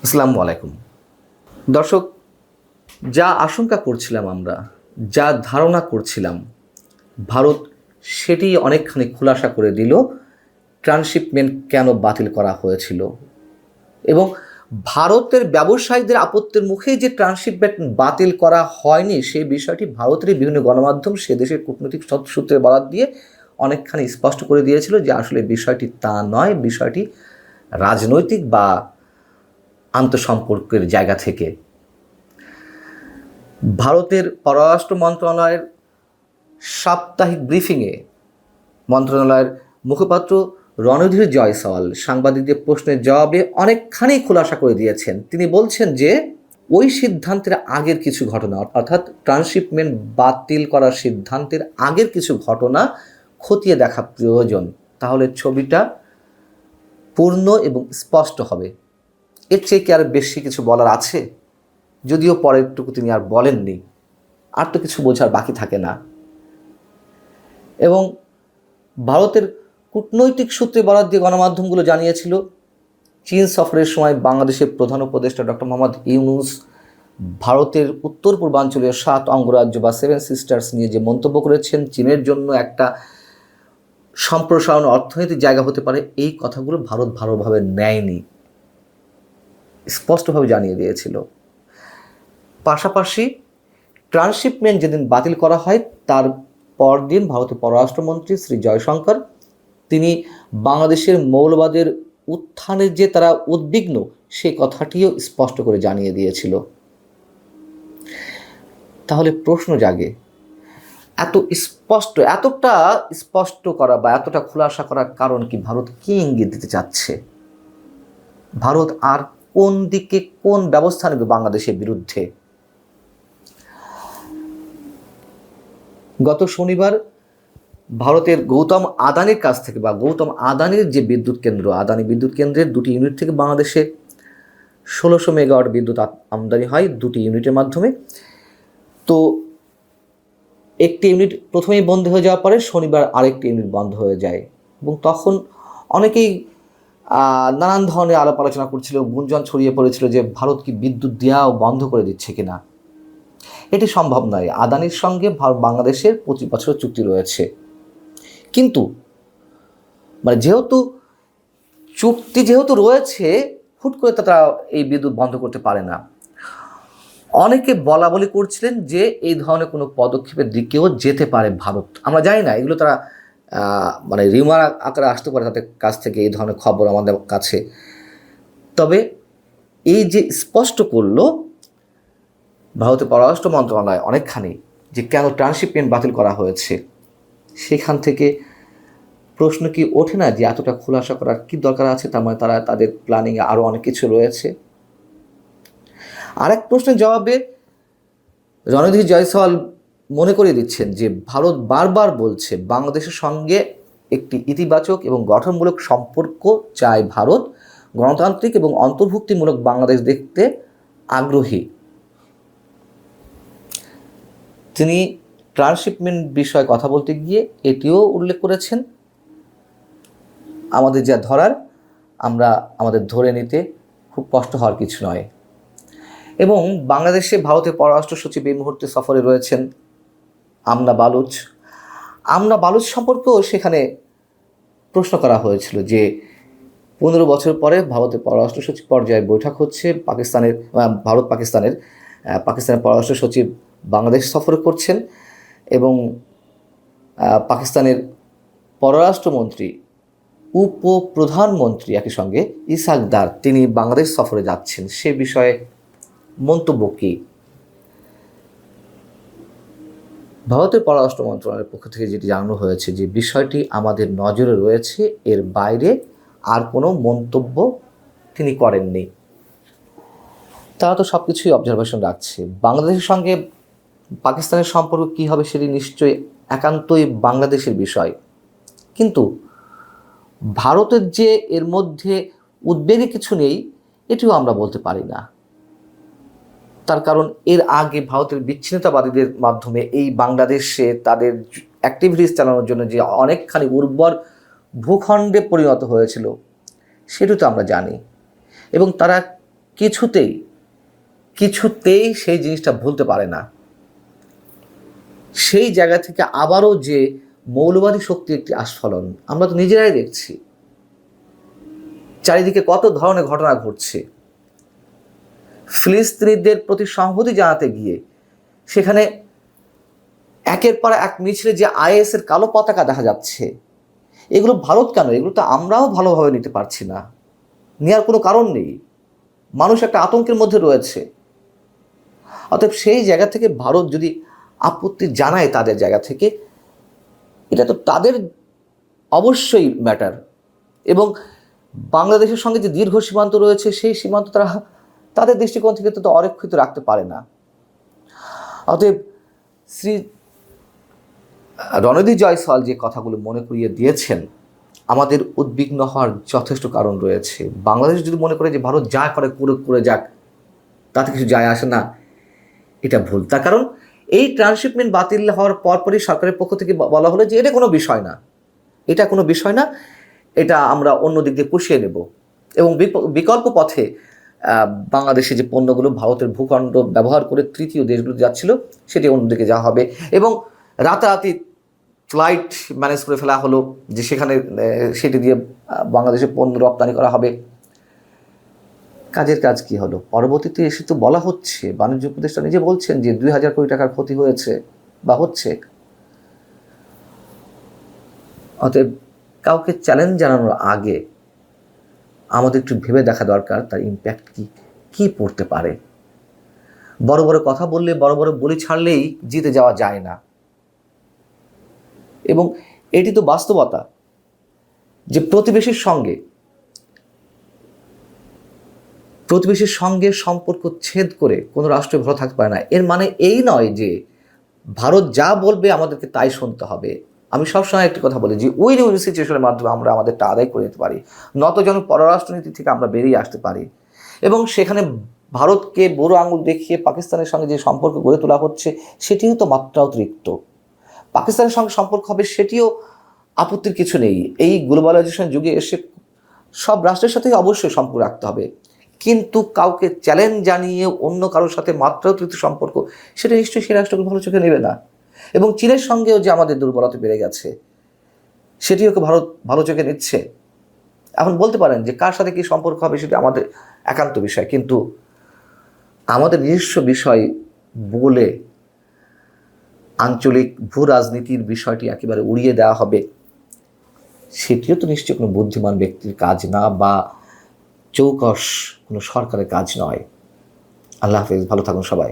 আসসালামু আলাইকুম দর্শক, যা আশঙ্কা করছিলাম আমরা, যা ধারণা করছিলাম, ভারত সেটি অনেকখানি খুলাসা করে দিল। ট্রান্সশিপমেন্ট কেন বাতিল করা হয়েছিল এবং ভারতের ব্যবসায়ীদের আপত্তির মুখেই যে ট্রান্সশিপমেন্ট বাতিল করা হয়নি সেই বিষয়টি ভারতের বিভিন্ন গণমাধ্যম সে দেশের কূটনৈতিক সূত্রে বরাত দিয়ে অনেকখানি স্পষ্ট করে দিয়েছিল যে আসলে বিষয়টি তা নয়, বিষয়টি রাজনৈতিক বা আন্তঃসম্পর্কের জায়গা থেকে। ভারতের পররাষ্ট্র মন্ত্রণালয়ের সাপ্তাহিক ব্রিফিংয়ে মন্ত্রণালয়ের মুখপাত্র রণধীর জয়সওয়াল সাংবাদিকদের প্রশ্নের জবাবে অনেকখানি খোলাসা করে দিয়েছেন। তিনি বলছেন যে ওই সিদ্ধান্তের আগের কিছু ঘটনা, অর্থাৎ ট্রান্সশিপমেন্ট বাতিল করার সিদ্ধান্তের আগের কিছু ঘটনা খতিয়ে দেখা প্রয়োজন, তাহলে ছবিটা পূর্ণ এবং স্পষ্ট হবে। এর চেয়ে কি আর বেশি কিছু বলার আছে? যদিও পরেরটুকু তিনি আর বলেননি, আর তো কিছু বোঝার বাকি থাকে না। এবং ভারতের কূটনৈতিক সূত্রে বরাত দিয়ে গণমাধ্যমগুলো জানিয়েছিল চীন সফরের সময় বাংলাদেশের প্রধান উপদেষ্টা ডক্টর মোহাম্মদ ইউনূস ভারতের উত্তর পূর্বাঞ্চলীয় 7 অঙ্গরাজ্য বা 7 সিস্টার্স নিয়ে যে মন্তব্য করেছেন চীনের জন্য একটা সম্প্রসারণ অর্থনৈতিক জায়গা হতে পারে, এই কথাগুলো ভারত ভালোভাবে নেয়নি, স্পষ্টভাবে জানিয়ে দিয়েছিল। পাশাপাশি ট্রান্সশিপমেন্ট যেদিন বাতিল করা হয় তার পরদিন ভারতের পররাষ্ট্রমন্ত্রী শ্রী জয়শঙ্কর তিনি বাংলাদেশের মৌলবাদের উত্থানের যে তারা উদ্বিগ্ন সেই কথাটিও স্পষ্ট করে জানিয়ে দিয়েছিল। তাহলে প্রশ্ন জাগে, এতটা স্পষ্ট করা বা এতটা খুলাসা করার কারণ কি? ভারত কি ইঙ্গিত দিতে চাচ্ছে? ভারত আর কোন দিকে কোন ব্যবস্থা নেবে বাংলাদেশের বিরুদ্ধে? গত শনিবার ভারতের গৌতম আদানির কাছ থেকে বা গৌতম আদানির যে বিদ্যুৎ কেন্দ্র, আদানি বিদ্যুৎ কেন্দ্রের 2টি ইউনিট থেকে বাংলাদেশে 1600 মেগাওয়াট বিদ্যুৎ আমদানি হয় 2টি ইউনিটের মাধ্যমে। তো একটি ইউনিট প্রথমেই বন্ধ হয়ে যাওয়ার পরে শনিবার আরেকটি ইউনিট বন্ধ হয়ে যায় এবং তখন অনেকেই নানান ধরনের আলাপ আলোচনা করছিল, গুঞ্জন ছড়িয়ে পড়েছিল যে ভারত কি বিদ্যুৎ দেওয়াও বন্ধ করে দিচ্ছে কিনা। এটি সম্ভব নয়। আদানির সঙ্গে বাংলাদেশের 25 বছরের চুক্তি রয়েছে, কিন্তু যেহেতু রয়েছে, হুট করে তারা এই বিদ্যুৎ বন্ধ করতে পারে না। অনেকে বলা বলি করছিলেন যে এই ধরনের কোনো পদক্ষেপের দিকেও যেতে পারে ভারত। আমরা জানি না, এগুলো তারা রিউমার আকারে আসতে পারে তাদের কাছ থেকে এই ধরনের খবর আমাদের কাছে। তবে এই যে স্পষ্ট করলো ভারতের পররাষ্ট্র মন্ত্রণালয় অনেকখানি যে কেন ট্রান্সশিপমেন্ট বাতিল করা হয়েছে, সেখান থেকে প্রশ্ন কি ওঠে না যে এতটা খুলাসা করার কি দরকার আছে? তার মানে তারা তাদের প্ল্যানিংয়ে আরও অনেক কিছু রয়েছে। আরেক প্রশ্নের জবাবে রণধীর জয়সওয়াল মনে করিয়ে দিচ্ছেন যে ভারত বারবার বলছে বাংলাদেশের সঙ্গে একটি ইতিবাচক এবং গঠনমূলক সম্পর্ক চায় ভারত, গণতান্ত্রিক এবং অন্তর্ভুক্তিমূলক বাংলাদেশ দেখতে আগ্রহী। তিনি ট্রান্সশিপমেন্ট বিষয়ে কথা বলতে গিয়ে এটিও উল্লেখ করেছেন, আমাদের যা ধরার আমরা আমাদের ধরে নিতে খুব কষ্ট হওয়ার কিছু নয়। এবং বাংলাদেশে ভারতের পররাষ্ট্র সচিব এই মুহূর্তে সফরে রয়েছেন আমনা বালুচ সম্পর্কেও সেখানে প্রশ্ন করা হয়েছিল যে 15 বছর পরে ভারতের পররাষ্ট্র সচিব পর্যায়ে বৈঠক হচ্ছে পাকিস্তানের পররাষ্ট্র সচিব বাংলাদেশ সফর করছেন এবং পাকিস্তানের পররাষ্ট্রমন্ত্রী উপপ্রধানমন্ত্রী একই সঙ্গে ইসহাক দার তিনি বাংলাদেশ সফরে যাচ্ছেন। সে বিষয়ে মন্তব্য কি? ভারতের পররাষ্ট্র মন্ত্রণালয়ের পক্ষ থেকে যেটি জানানো হয়েছে যে বিষয়টি আমাদের নজরে রয়েছে, এর বাইরে আর কোনো মন্তব্য তিনি করেননি। তারা তো সব কিছুই অবজারভেশন রাখছে। বাংলাদেশের সঙ্গে পাকিস্তানের সম্পর্ক কী হবে সেটি নিশ্চয়ই একান্তই বাংলাদেশের বিষয়, কিন্তু ভারতের যে এর মধ্যে উদ্বেগের কিছু নেই এটিও আমরা বলতে পারি না। তার কারণ এর আগে ভারতের বিচ্ছিন্নতাবাদীদের মাধ্যমে এই বাংলাদেশে তাদের অ্যাক্টিভিটিস চালানোর জন্য যে অনেকখানি উর্বর ভূখণ্ডে পরিণত হয়েছিল সেটি তো আমরা জানি। এবং তারা কিছুতেই কিছুতেই সেই জিনিসটা ভুলতে পারে না। সেই জায়গা থেকে আবারও যে মৌলবাদী শক্তির একটি আস্ফলন আমরা তো নিজেরাই দেখছি। চারিদিকে কত ধরনের ঘটনা ঘটছে। ফিলিস্তিনিদের প্রতি সংহতি জানাতে গিয়ে সেখানে একের পর এক মিছিলে যে আইএসের কালো পতাকা দেখা যাচ্ছে, এগুলো ভারত কেন, এগুলো তো আমরাও ভালোভাবে নিতে পারছি না, নেওয়ার কোনো কারণ নেই। মানুষ একটা আতঙ্কের মধ্যে রয়েছে। অতএব সেই জায়গা থেকে ভারত যদি আপত্তি জানায় তাদের জায়গা থেকে, এটা তো তাদের অবশ্যই ম্যাটার। এবং বাংলাদেশের সঙ্গে যে দীর্ঘ সীমান্ত রয়েছে সেই সীমান্ত তারা তাদের দৃষ্টিকোণ থেকে তো অরক্ষিত রাখতে পারে না। অতএব শ্রী রণধীর জয়সওয়াল যে কথাগুলো মনে করিয়ে দিয়েছেন, আমাদের উদ্বিগ্ন হওয়ার যথেষ্ট কারণ রয়েছে। বাংলাদেশ যদি মনে করে যে ভারত যা করে করে যাক, তাতে কিছু যায় আসে না, এটা ভুল। তার কারণ এই ট্রান্সশিপমেন্ট বাতিল হওয়ার পরপরই সরকারের পক্ষ থেকে বলা হলো যে এটা কোনো বিষয় না, এটা কোনো বিষয় না, এটা আমরা অন্য দিক দিয়ে পুষিয়ে নেব। এবং বিকল্প পথে বাংলাদেশে যে পণ্যগুলো ভারতের ভূখণ্ড ব্যবহার করে তৃতীয় দেশগুলো যাচ্ছিল সেটি অন্যদিকে যাওয়া হবে। এবং রাতারাতি ফ্লাইট ম্যানেজ করে ফেলা হলো যে সেখানে সেটি দিয়ে বাংলাদেশে পণ্য রপ্তানি করা হবে। কাজের কাজ কি হলো? পরবর্তীতে এসে তো বলা হচ্ছে, বাণিজ্য উপদেষ্টা নিজে বলছেন যে 2000 কোটি টাকার ক্ষতি হয়েছে বা হচ্ছে। অতএব কাউকে চ্যালেঞ্জ জানানোর আগে আমাদের একটু ভেবে দেখা দরকার তার ইম্প্যাক্ট কি পড়তে পারে। বড় বড় কথা বললে, বড় বড় বলি ছাড়লেই জিতে যাওয়া যায় না। এবং এটি তো বাস্তবতা যে প্রতিবেশীর সঙ্গে সম্পর্ক ছেদ করে কোনো রাষ্ট্র ভালো থাকতে পারে না। এর মানে এই নয় যে ভারত যা বলবে আমাদেরকে তাই শুনতে হবে। আমি সবসময় একটি কথা বলি যে উইন উইন সিচুয়েশনের মাধ্যমে আমরা আমাদেরটা আদায় করে নিতে পারি, নত যেন পররাষ্ট্রনীতি থেকে আমরা বেরিয়ে আসতে পারি। এবং সেখানে ভারতকে বুড়ো আঙুল দেখিয়ে পাকিস্তানের সঙ্গে যে সম্পর্ক গড়ে তোলা হচ্ছে সেটিও তো মাত্রা অতিরিক্ত। পাকিস্তানের সঙ্গে সম্পর্ক হবে সেটিও আপত্তির কিছু নেই। এই গ্লোবালাইজেশন যুগে এসে সব রাষ্ট্রের সাথে অবশ্যই সম্পর্ক রাখতে হবে, কিন্তু কাউকে চ্যালেঞ্জ জানিয়ে অন্য কারোর সাথে মাত্রা অতিরিক্ত সম্পর্ক, সেটা নিশ্চয়ই সেই রাষ্ট্রকে ভালো চোখে নেবে না। এবং চীনের সঙ্গেও যে আমাদের দুর্বলতা বেড়ে গেছে সেটিও ভারত ভালো চোখে নিচ্ছে। এখন বলতে পারেন যে কার সাথে কী সম্পর্ক হবে সেটা আমাদের একান্ত বিষয়, কিন্তু আমাদের নিজস্ব বিষয় বলে আঞ্চলিক ভূ রাজনীতির বিষয়টি একেবারে উড়িয়ে দেওয়া হবে, সেটিও তো নিশ্চয়ই কোনো বুদ্ধিমান ব্যক্তির কাজ না, বা চৌকস কোনো সরকারের কাজ নয়। আল্লাহ হাফেজ, ভালো থাকুন সবাই।